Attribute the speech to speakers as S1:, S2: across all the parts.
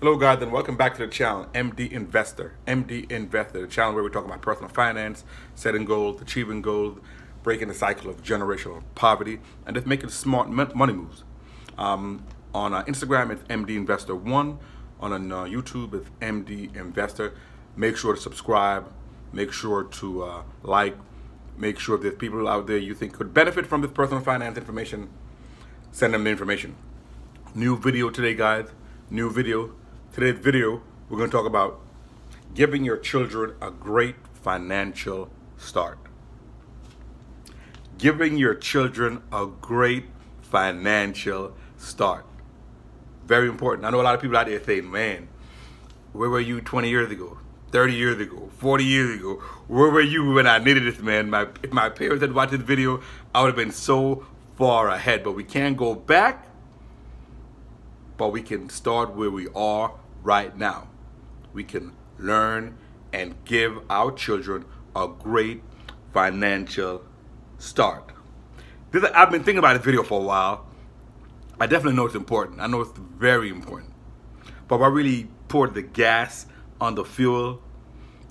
S1: Hello guys and welcome back to the channel MD Investor. MD Investor, the channel where we talk about personal finance, setting goals, achieving goals, breaking the cycle of generational poverty, and just making smart money moves. On Instagram it's MD Investor 1. On YouTube it's MD Investor. Make sure to subscribe. Make sure to like. Make sure there's people out there you think could benefit from this personal finance information. Send them the information. New video today, guys. New video. Today's video, we're going to talk about giving your children a great financial start. Giving your children a great financial start. Very important. I know a lot of people out there saying, man, where were you 20 years ago, 30 years ago, 40 years ago? Where were you when I needed this, man? If my parents had watched this video, I would have been so far ahead. But we can't go back, but we can start where we are right now. We can learn and give our children a great financial start. I've been thinking about this video for a while. I definitely know it's important. I know it's very important. But what really poured the gas on the fuel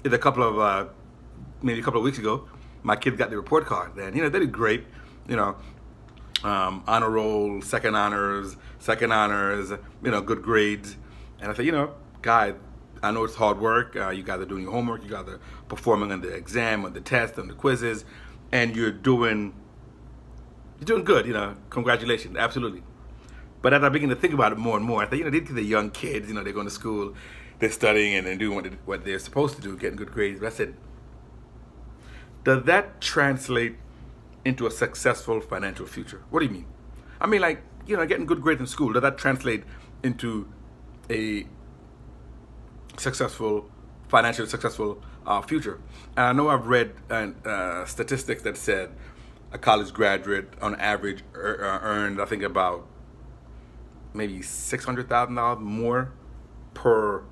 S1: is maybe a couple of weeks ago, my kids got the report card. And, they did great. Honor roll, second honors, good grades. And I said, guys, I know it's hard work. You guys are doing your homework. You guys are performing on the exam, on the test, on the quizzes, and you're doing good. Congratulations, absolutely. But as I begin to think about it more and more, I think, these are young kids. They're going to school, they're studying, and they're doing what they're supposed to do, getting good grades. But I said, does that translate into a successful financial future? What do you mean? I mean, getting good grades in school, does that translate into a financially successful future? And I know I've read statistics that said a college graduate on average earned, I think, about maybe $600,000 more per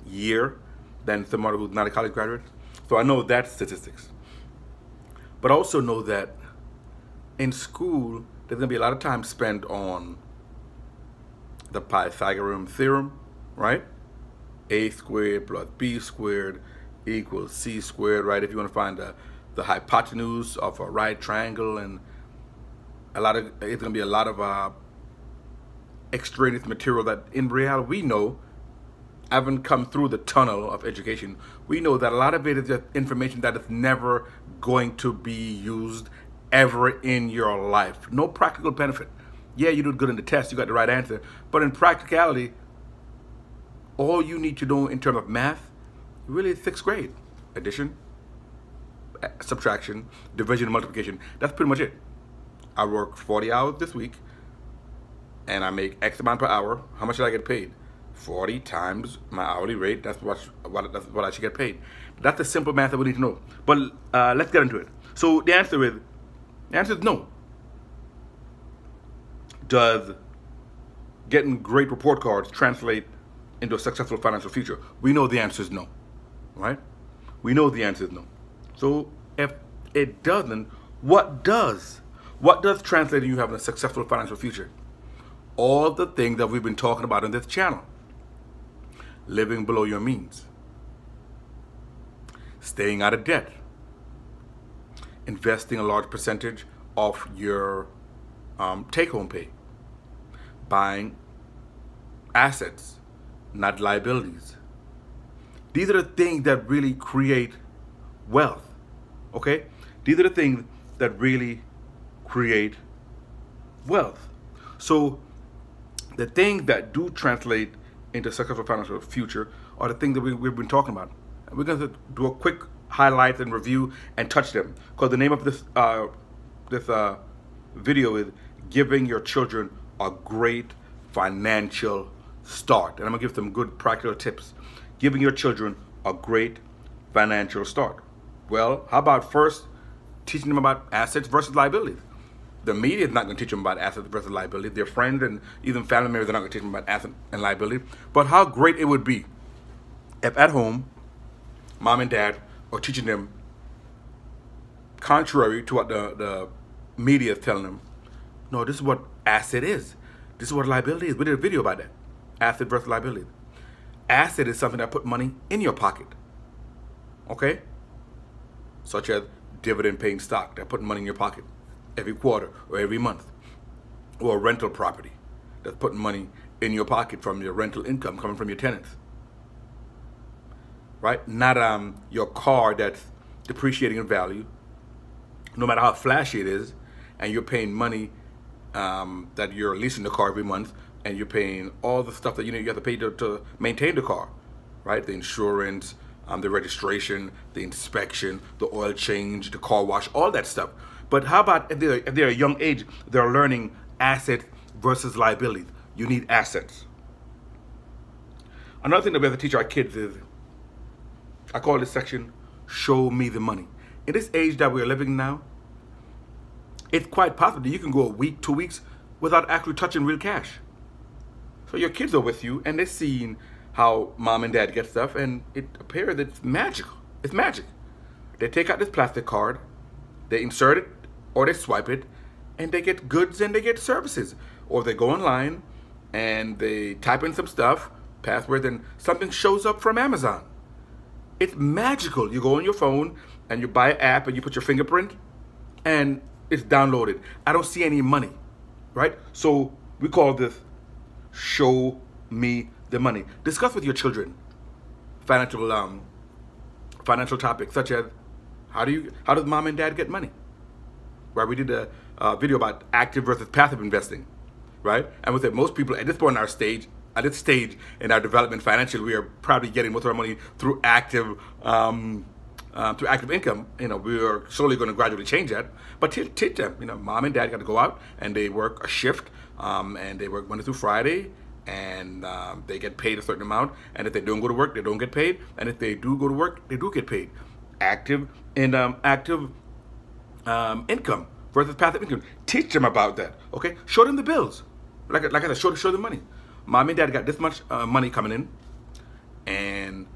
S1: year than somebody who's not a college graduate. So I know that statistics. But I also know that in school, there's going to be a lot of time spent on the Pythagorean theorem, right? A squared plus B squared equals C squared, right? If you want to find the hypotenuse of a right triangle, and it's going to be a lot of extraneous material that in reality we know, haven't come through the tunnel of education. We know that a lot of it is just information that is never going to be used ever in your life. No practical benefit. Yeah, you did good in the test, you got the right answer. But in practicality, all you need to know in terms of math, really is 6th grade. Addition, subtraction, division, and multiplication. That's pretty much it. I work 40 hours this week, and I make X amount per hour. How much should I get paid? 40 times my hourly rate. That's what I should get paid. That's the simple math that we need to know. But let's get into it. So the answer is no. Does getting great report cards translate into a successful financial future? We know the answer is no, right? We know the answer is no. So if it doesn't, what does? What does translate into you having a successful financial future? All the things that we've been talking about in this channel. Living below your means. Staying out of debt. Investing a large percentage of your take-home pay. Buying assets, not liabilities. These are the things that really create wealth. Okay? These are the things that really create wealth. So the things that do translate into successful financial future are the things that we've been talking about. And we're going to do a quick highlight and review and touch them, because the name of this video is giving your children a great financial start. And I'm going to give some good practical tips. Giving your children a great financial start. Well, how about first teaching them about assets versus liabilities? The media is not going to teach them about assets versus liabilities. Their friends and even family members are not going to teach them about assets and liabilities. But how great it would be if at home, mom and dad are teaching them contrary to what the media is telling them. No, this is what asset is. This is what liability is. We did a video about that. Asset versus liability. Asset is something that put money in your pocket. Okay? Such as dividend paying stock that put money in your pocket every quarter or every month. Or a rental property that's putting money in your pocket from your rental income coming from your tenants. Right? Not your car that's depreciating in value, no matter how flashy it is, and you're paying money that you're leasing the car every month, and you're paying all the stuff that you have to pay to maintain the car, right? The insurance, the registration, the inspection, the oil change, the car wash, all that stuff. But how about if they're a young age, they're learning asset versus liability. You need assets. Another thing that we have to teach our kids is, I call this section, show me the money. In this age that we're living now, it's quite possible that you can go a week, 2 weeks without actually touching real cash. So your kids are with you and they're seeing how mom and dad get stuff, and it appears that it's magical. It's magic. They take out this plastic card, they insert it or they swipe it, and they get goods and they get services. Or they go online and they type in some stuff, password, and something shows up from Amazon. It's magical. You go on your phone and you buy an app and you put your fingerprint and it's downloaded. I don't see any money, right? So we call this show me the money. Discuss with your children financial topics such as how does mom and dad get money? Right? We did a video about active versus passive investing, right? And with it, most people at this point in our stage, at this stage in our development financially, we are probably getting most of our money through active income. We are slowly going to gradually change that. But teach them, mom and dad got to go out and they work a shift, and they work Monday through Friday, and they get paid a certain amount. And if they don't go to work, they don't get paid. And if they do go to work, they do get paid. Active income versus passive income. Teach them about that. Okay, show them the bills. Like I said, show them money. Mom and dad got this much money coming in, and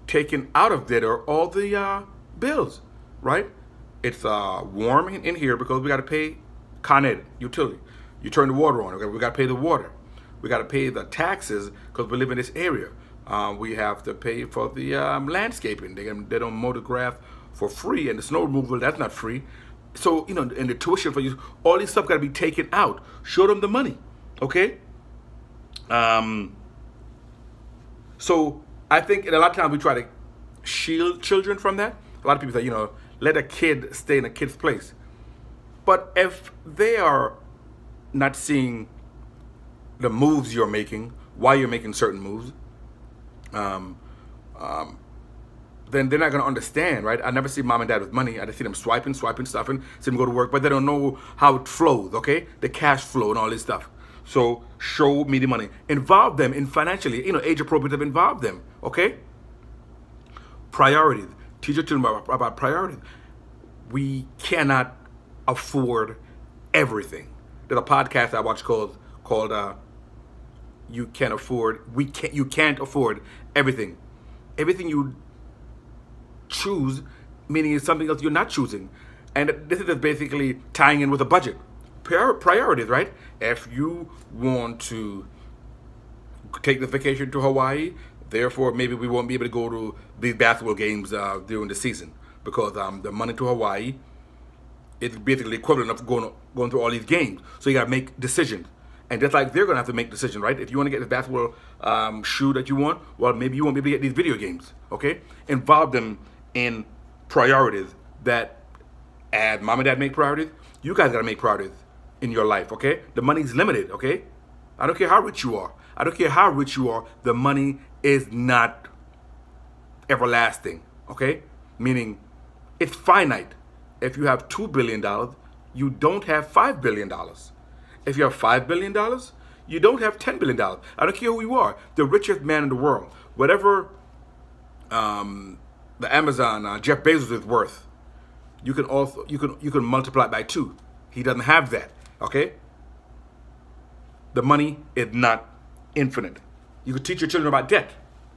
S1: taken out of that are all the bills, right? It's warm in here because we got to pay Con Ed, utility. You turn the water on, okay? We got to pay the water. We got to pay the taxes because we live in this area. We have to pay for the landscaping. They don't mow the grass for free, and the snow removal, that's not free. So, and the tuition for you, all these stuff got to be taken out. Show them the money, okay? So I think a lot of times we try to shield children from that. A lot of people say, let a kid stay in a kid's place. But if they are not seeing the moves you're making, why you're making certain moves, then they're not going to understand, right? I never see mom and dad with money. I just see them swiping, stuff, and see them go to work, but they don't know how it flows, okay? The cash flow and all this stuff. So show me the money. Involve them in financially, age appropriate, involve them, okay? Priorities. Teach your children about priorities. We cannot afford everything. There's a podcast I watch called You Can't Afford, You Can't Afford Everything. Everything you choose, meaning it's something else you're not choosing. And this is just basically tying in with a budget. Priorities, right? If you want to take the vacation to Hawaii, therefore maybe we won't be able to go to these basketball games during the season because the money to Hawaii is basically equivalent of going through all these games. So you got to make decisions. And just like they're going to have to make decisions, right? If you want to get this basketball shoe that you want, well, maybe you won't be able to get these video games, okay? Involve them in priorities that, as mom and dad make priorities, you guys got to make priorities in your life, okay? The money's limited, okay? I don't care how rich you are. I don't care how rich you are. The money is not everlasting, okay? Meaning it's finite. If you have $2 billion, you don't have $5 billion. If you have $5 billion, you don't have $10 billion. I don't care who you are. The richest man in the world, whatever the Amazon Jeff Bezos is worth, you can multiply it by 2. He doesn't have that. Okay? The money is not infinite. You can teach your children about debt.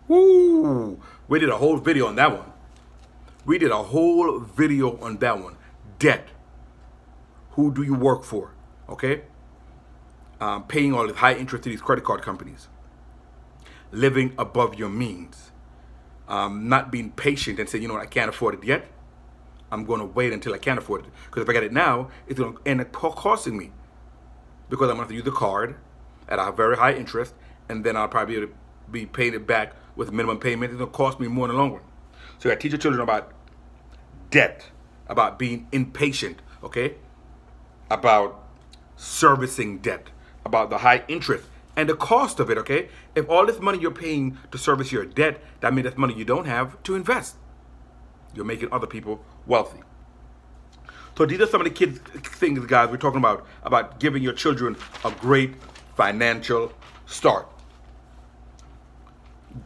S1: Woo! We did a whole video on that one. Debt. Who do you work for? Okay? paying all this high interest to these credit card companies, living above your means, not being patient and saying, you know what, I can't afford it yet. I'm going to wait until I can afford it. Because if I get it now, it's going to end up costing me. Because I'm going to have to use the card at a very high interest, and then I'll probably be able to be paying it back with minimum payment. It's going to cost me more in the long run. So you got to teach your children about debt, about being impatient, okay? About servicing debt, about the high interest and the cost of it, okay? If all this money you're paying to service your debt, that means that's money you don't have to invest. You're making other people wealthy. So these are some of the things, guys, we're talking about giving your children a great financial start.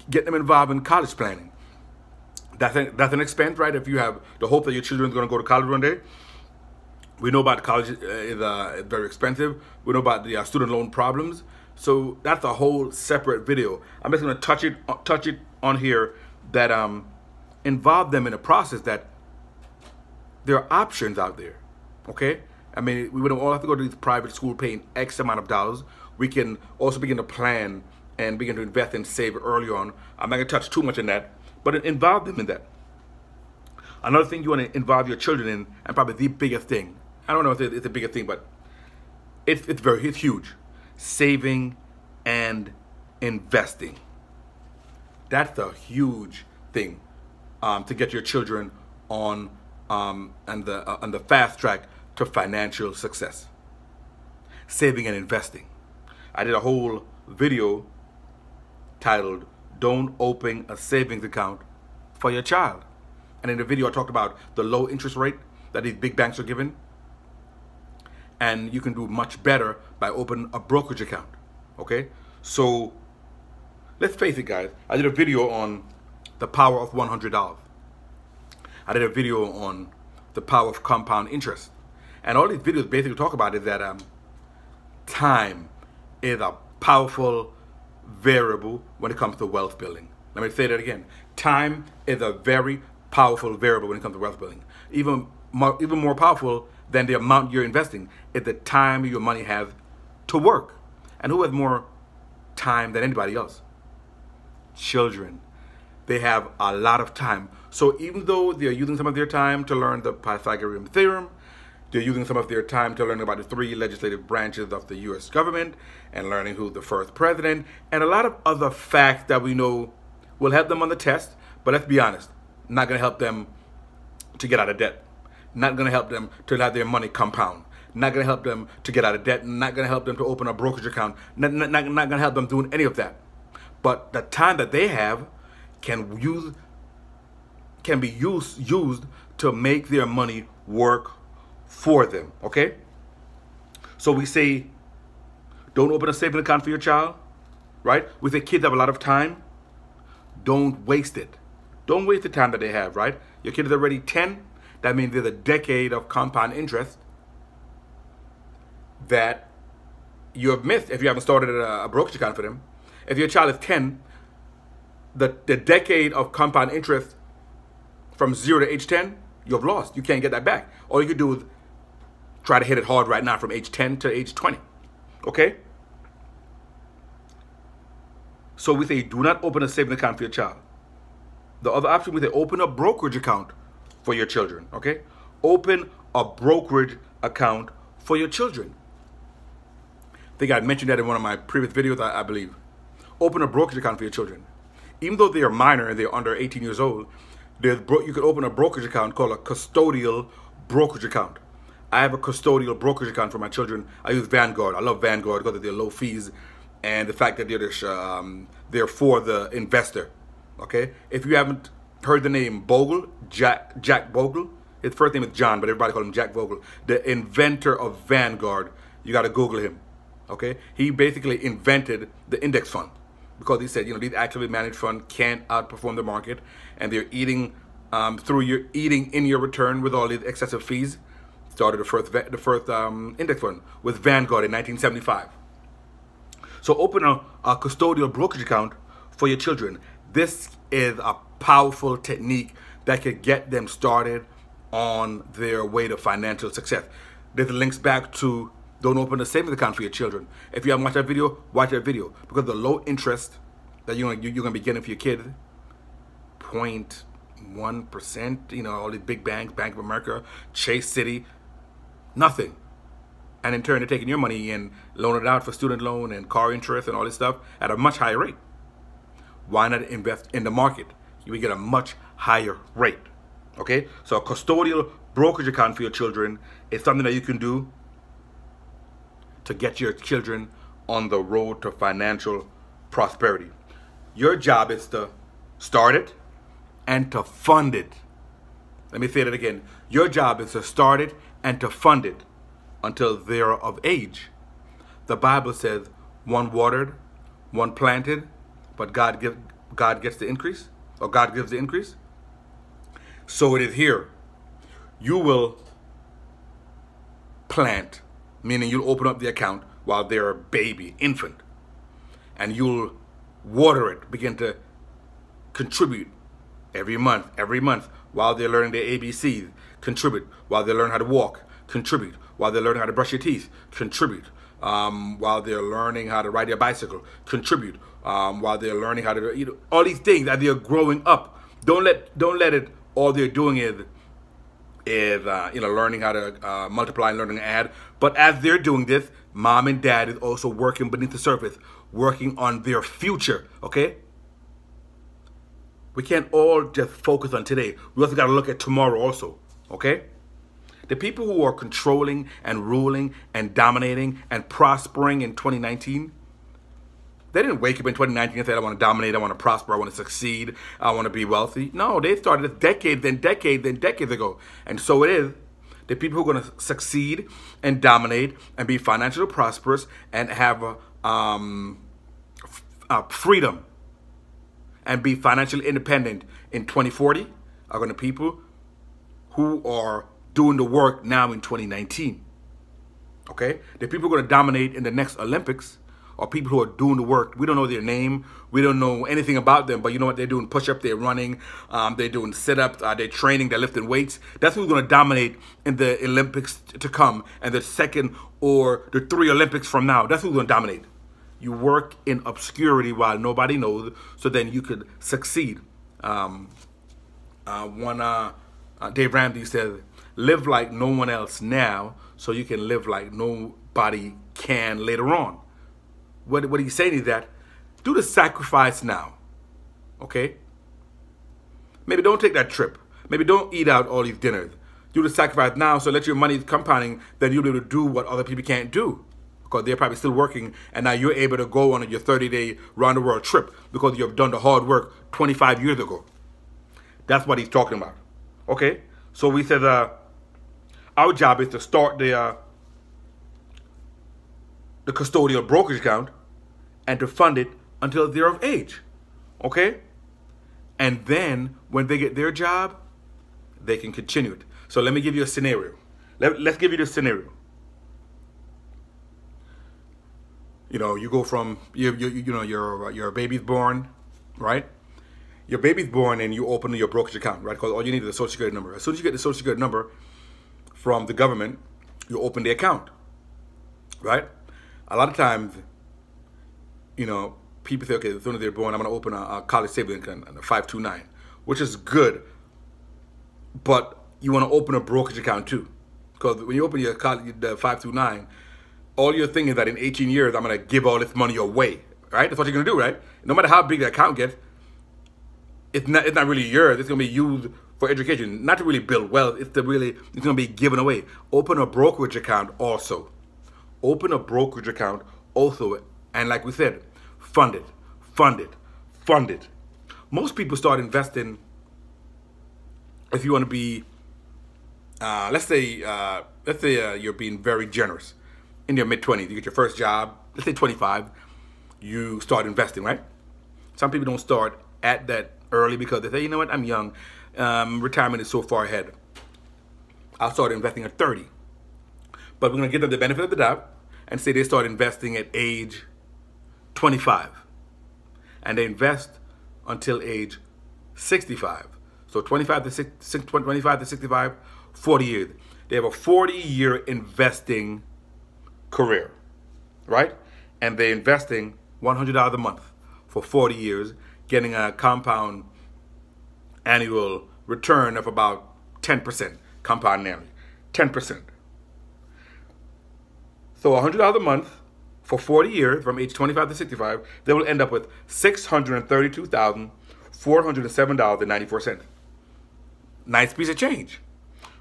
S1: Get them involved in college planning. That's an expense, right? If you have the hope that your children are going to go to college one day. We know about college is very expensive. We know about the student loan problems. So that's a whole separate video. I'm just going to touch it on here that involve them in a process that there are options out there, okay? I mean, we wouldn't all have to go to these private school paying X amount of dollars. We can also begin to plan and begin to invest and save early on. I'm not going to touch too much on that, but involve them in that. Another thing you want to involve your children in, and probably the biggest thing, I don't know if it's the biggest thing, but it's huge. Saving and investing. That's a huge thing to get your children on the fast track to financial success. Saving and investing. I did a whole video titled "Don't Open a Savings Account for Your Child." And in the video I talked about the low interest rate that these big banks are giving. And you can do much better by opening a brokerage account, okay? So let's face it, guys. I did a video on the power of $100. I did a video on the power of compound interest. And all these videos basically talk about is that time is a powerful variable when it comes to wealth building. Let me say that again. Time is a very powerful variable when it comes to wealth building. Even more powerful than the amount you're investing is the time your money has to work. And who has more time than anybody else? Children. They have a lot of time. So even though they're using some of their time to learn the Pythagorean theorem, they're using some of their time to learn about the 3 legislative branches of the U.S. government and learning who's the first president and a lot of other facts that we know will help them on the test. But let's be honest, not going to help them to get out of debt. Not going to help them to have their money compound. Not going to help them to get out of debt. Not going to help them to open a brokerage account. Not going to help them doing any of that. But the time that they have can be used to make their money work for them, okay? So we say, don't open a savings account for your child, right? We say kids have a lot of time. Don't waste it. Don't waste the time that they have, right? Your kid is already 10. That means there's a decade of compound interest that you have missed if you haven't started a brokerage account for them. If your child is 10, the decade of compound interest from 0 to age 10, you have lost. You can't get that back. All you can do is try to hit it hard right now from age 10 to age 20. Okay? So we say do not open a savings account for your child. The other option, we say open a brokerage account for your children. Okay? Open a brokerage account for your children. I think I mentioned that in one of my previous videos, I believe. Open a brokerage account for your children. Even though they are minor and they're under 18 years old, you could open a brokerage account called a custodial brokerage account. I have a custodial brokerage account for my children. I use Vanguard. I love Vanguard because of their low fees and the fact that they're for the investor. Okay? If you haven't heard the name Bogle, Jack Bogle, his first name is John, but everybody calls him Jack Bogle, the inventor of Vanguard, you got to Google him. Okay? He basically invented the index fund because he said, these actively managed funds can't outperform the market, and they're eating in your return with all these excessive fees. Started the first index fund with Vanguard in 1975. So open a custodial brokerage account for your children. This is a powerful technique that could get them started on their way to financial success. There's links back to don't open the savings account for your children. If you haven't watched that video, watch that video. Because the low interest that you're going to be getting for your kid, 0.1%, you know, all these big banks, Bank of America, Chase City, nothing. And in turn, they're taking your money and loaning it out for student loan and car interest and all this stuff at a much higher rate. Why not invest in the market? You will get a much higher rate. Okay? So a custodial brokerage account for your children is something that you can do to get your children on the road to financial prosperity. Your job is to start it and to fund it. Let me say that again. Your job is to start it and to fund it until they're of age. The Bible says one watered, one planted, but God gets the increase, or God gives the increase. So it is here. You will plant, meaning you'll open up the account while they're a baby, infant, and you'll water it, begin to contribute every month, while they're learning their ABCs, contribute while they learn how to walk, contribute while they're learning how to brush your teeth, contribute while they're learning how to ride their bicycle, contribute while they're learning how to, you know, all these things as they're growing up. Don't let it, all they're doing is you know, learning how to multiply and learning to add. But as they're doing this, mom and dad is also working beneath the surface, working on their future, okay? We can't all just focus on today. We also got to look at tomorrow also, okay? The people who are controlling and ruling and dominating and prospering in 2019, they didn't wake up in 2019 and say, I want to dominate, I want to prosper, I want to succeed, I want to be wealthy. No, they started decades and decades and decades ago. And so it is. The people who are going to succeed and dominate and be financially prosperous and have freedom and be financially independent in 2040 are going to be people who are doing the work now in 2019. Okay? The people who are going to dominate in the next Olympics are people who are doing the work. We don't know their name. We don't know anything about them, but you know what? They're doing push-ups, they're running, they're doing sit-ups, they're training, they're lifting weights. That's who's going to dominate in the Olympics to come and the second or the 3 Olympics from now. That's who's going to dominate. You work in obscurity while nobody knows, so then you could succeed. Dave Ramsey says, live like no one else now so you can live like nobody can later on. What he's saying is that do the sacrifice now, okay? Maybe don't take that trip. Maybe don't eat out all these dinners. Do the sacrifice now so let your money compounding, then you'll be able to do what other people can't do because they're probably still working, and now you're able to go on your 30-day round-the-world trip because you've done the hard work 25 years ago. That's what he's talking about, okay? So we said our job is to start the custodial brokerage account and to fund it until they're of age, okay? And then when they get their job, they can continue it. So let me give you a scenario. Let's give you this scenario. You know, you go from your baby's born, right? Your baby's born and you open your brokerage account, right? Because all you need is a social security number. As soon as you get the social security number from the government, you open the account, right? A lot of times, you know, people say, okay, as soon as they're born, I'm going to open a college savings account, a 529, which is good. But you want to open a brokerage account too. Because when you open your college, the 529, all you're thinking is that in 18 years, I'm going to give all this money away, right? That's what you're going to do, right? No matter how big the account gets, it's not really yours. It's going to be used for education, not to really build wealth. It's going to be given away. Open a brokerage account also. Open a brokerage account also. And like we said, fund it, fund it, fund it. Most people start investing if you want to be, let's say you're being very generous. In your mid-20s, you get your first job, let's say 25, you start investing, right? Some people don't start at that early because they say, you know what, I'm young. Retirement is so far ahead. I'll start investing at 30. But we're going to give them the benefit of the doubt and say they start investing at age 25. And they invest until age 65. So 25 to 65, 40 years. They have a 40-year investing career, right? And they're investing $100 a month for 40 years, getting a compound annual return of about 10%, compound annually, 10%. So $100 a month for 40 years, from age 25 to 65, they will end up with $632,407.94. Nice piece of change.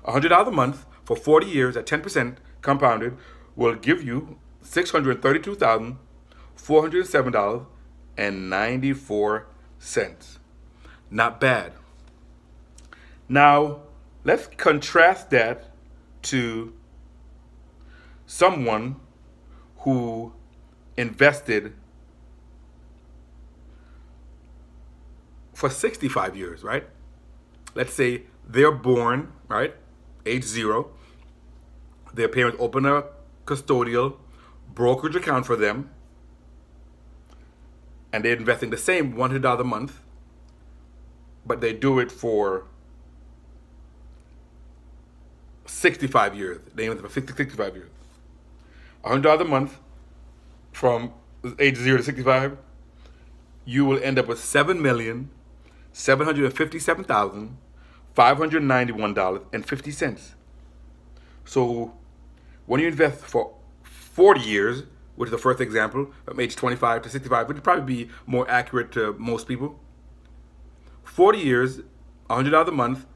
S1: $100 a month for 40 years at 10% compounded will give you $632,407.94. Not bad. Now, let's contrast that to someone who invested for 65 years, right? Let's say they're born, right, age 0. Their parents open a custodial brokerage account for them, and they're investing the same $100 a month, but they do it for 65 years. They invest for 65 years. $100 a month from age 0 to 65, you will end up with $7,757,591.50. So when you invest for 40 years, which is the first example, from age 25 to 65, which would probably be more accurate to most people. 40 years, $100 a month,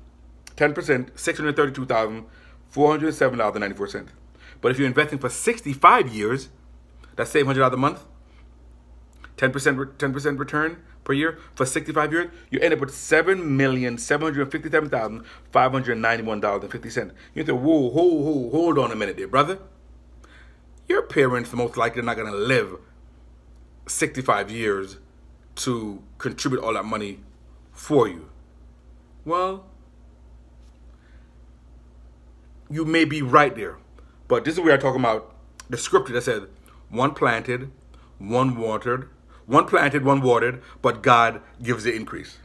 S1: 10%, $632,407.94. But if you're investing for 65 years, that same $100 a month, 10% return per year for 65 years, you end up with $7,757,591.50. You think, whoa, hold on a minute there, brother. Your parents most likely are not going to live 65 years to contribute all that money for you. Well, you may be right there. But this is where I'm talking about the scripture that says, one planted, one watered, but God gives the increase.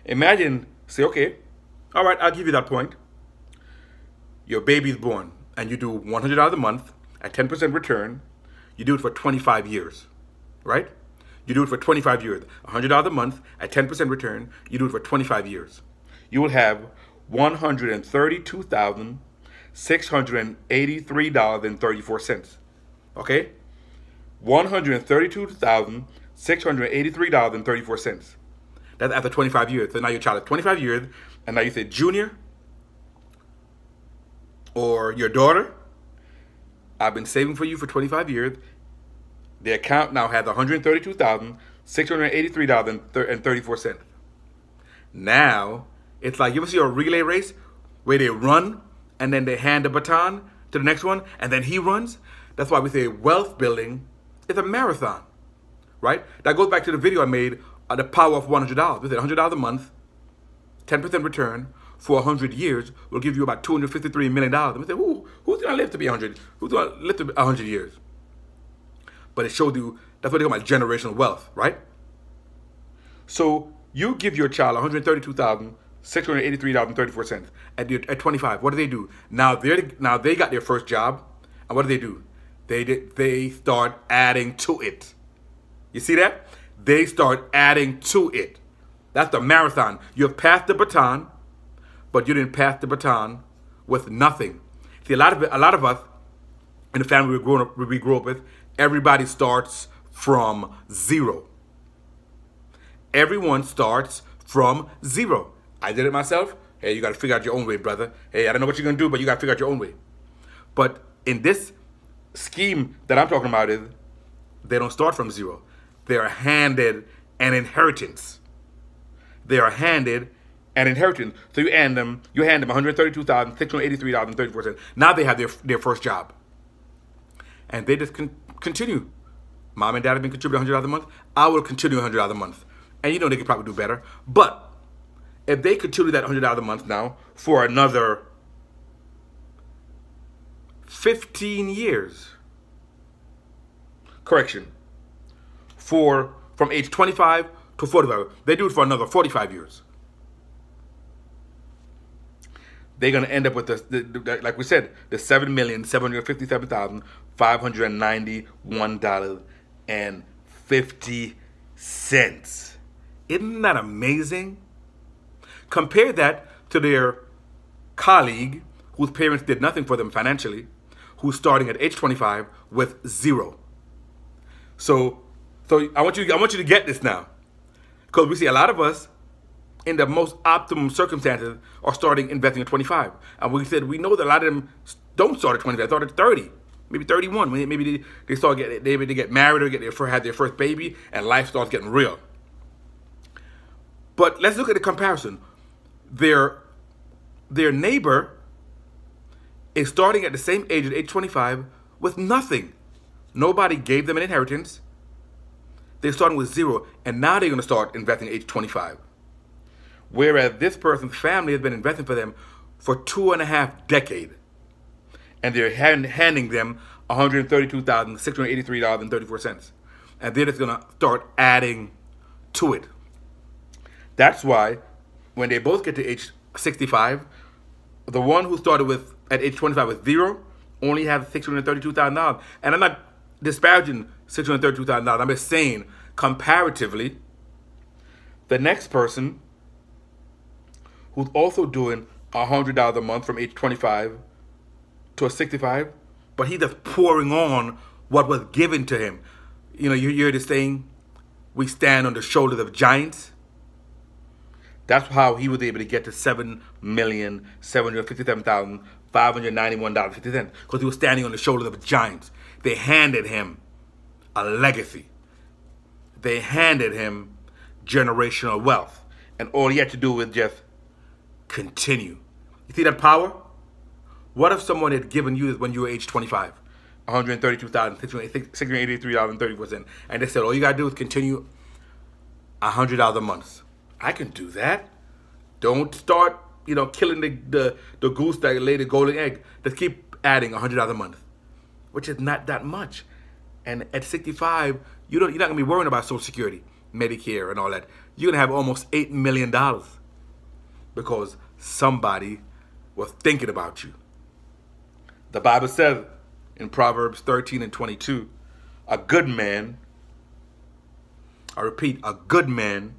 S1: Imagine, say, okay, all right, I'll give you that point. Your baby's born, and you do $100 a month at 10% return. You do it for 25 years, right? You do it for 25 years. $100 a month at 10% return. You do it for 25 years. You will have $132,683.34. Okay? $132,683.34. That's after 25 years. So now your child is 25 years, and now you say, Junior, or your daughter, I've been saving for you for 25 years. The account now has $132,683.34. Now, it's like, you ever see a relay race where they run and then they hand the baton to the next one and then he runs? That's why we say wealth building is a marathon, right? That goes back to the video I made on the power of $100. We said $100 a month, 10% return for 100 years will give you about $253 million. And we say, who's going to live to be 100? Who's going to live to be 100 years? But it showed you, that's what they call my generational wealth, right? So you give your child $132,683.34 at 25. What do? Now they got their first job, and what do? They start adding to it. You see that? They start adding to it. That's the marathon. You've passed the baton, but you didn't pass the baton with nothing. See, a lot of us in the family we grew up with, everybody starts from zero. Everyone starts from zero. I did it myself. Hey, you got to figure out your own way, brother. Hey, I don't know what you're going to do, but you got to figure out your own way. But in this scheme that I'm talking about is, they don't start from zero. They are handed an inheritance. They are handed an inheritance. So you hand them $132,683.34. Now they have their first job. And they just continue. Mom and dad have been contributing $100 a month. I will continue $100 a month. And you know they could probably do better. But if they continue that $100 a month now for another 15 years, correction, from age 25 to 45, they do it for another 45 years. they're going to end up with like we said, the $7,757,591.50. Isn't that amazing? Compare that to their colleague whose parents did nothing for them financially, who's starting at age 25 with zero. So I want you to get this now, because we see a lot of us in the most optimum circumstances are starting investing at 25, and we said we know that a lot of them don't start at 25, start at 30, maybe 31. Maybe they get married or have their first baby, and life starts getting real. But let's look at the comparison. Their neighbor is starting at the same age at age 25 with nothing. Nobody gave them an inheritance. They're starting with zero, and now they're going to start investing at age 25. Whereas this person's family has been investing for them for 2.5 decades. And they're handing them $132,683.34. And they're just going to start adding to it. That's why when they both get to age 65, the one who started at age 25 with zero only has $632,000. And I'm not disparaging $632,000. I'm just saying, comparatively, the next person who's also doing $100 a month from age 25 to 65, but he's just pouring on what was given to him. You know, you hear this saying, we stand on the shoulders of giants. That's how he was able to get to $7,757,591.50, because he was standing on the shoulders of giants. They handed him a legacy. They handed him generational wealth. And all he had to do was just continue. You see that power? What if someone had given you this when you were age 25? $132,683.34. And they said, all you got to do is continue $100 a month. I can do that. Don't start, killing the goose that laid the golden egg. Just keep adding $100 a month, which is not that much. And at 65, you're not going to be worrying about Social Security, Medicare, and all that. You're going to have almost $8 million because somebody was thinking about you. The Bible says in Proverbs 13 and 22, a good man, I repeat, a good man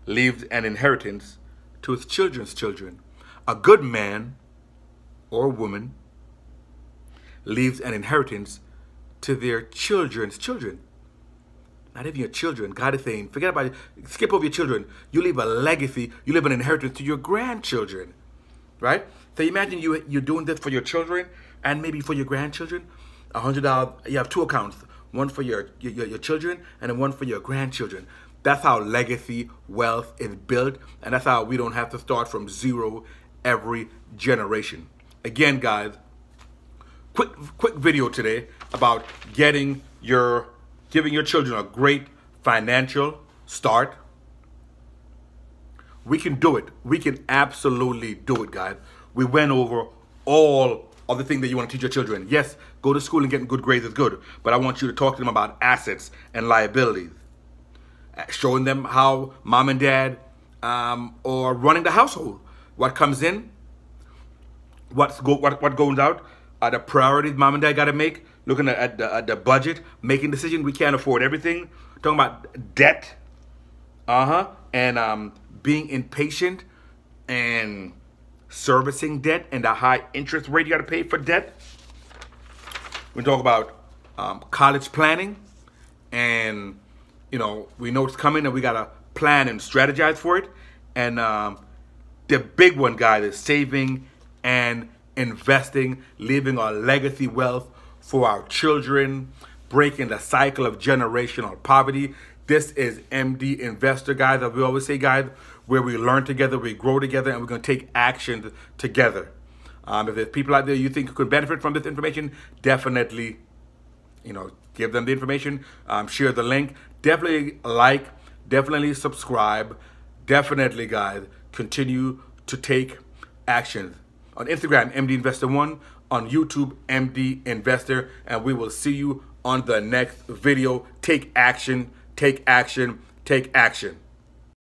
S1: leaves an inheritance to his children's children. A good man or woman leaves an inheritance to their children's children. Not even your children. God is saying, forget about it. Skip over your children. You leave a legacy. You leave an inheritance to your grandchildren. Right? So imagine you're doing this for your children and maybe for your grandchildren. $100. You have two accounts. One for your children and then one for your grandchildren. That's how legacy wealth is built, and that's how we don't have to start from zero every generation. Again, guys, quick video today about giving your children a great financial start. We can do it. We can absolutely do it, guys. We went over all of the things that you want to teach your children. Yes, go to school and getting good grades is good, but I want you to talk to them about assets and liabilities. Showing them how mom and dad are running the household. What comes in, what goes out, the priorities mom and dad got to make. Looking at the budget, making decisions. We can't afford everything. Talking about debt, and being impatient and servicing debt and the high interest rate you got to pay for debt. We talk about college planning, and we know it's coming and we got to plan and strategize for it. And the big one, guys, is saving and investing, leaving our legacy wealth for our children, breaking the cycle of generational poverty. This is MD Investor, guys. As we always say, guys, where we learn together, we grow together, and we're going to take action together. If there's people out there you think could benefit from this information, definitely, give them the information, share the link. Definitely like, definitely subscribe. Definitely, guys, continue to take action. On Instagram, MD Investor 1. On YouTube, MD Investor. And we will see you on the next video. Take action, take action, take action.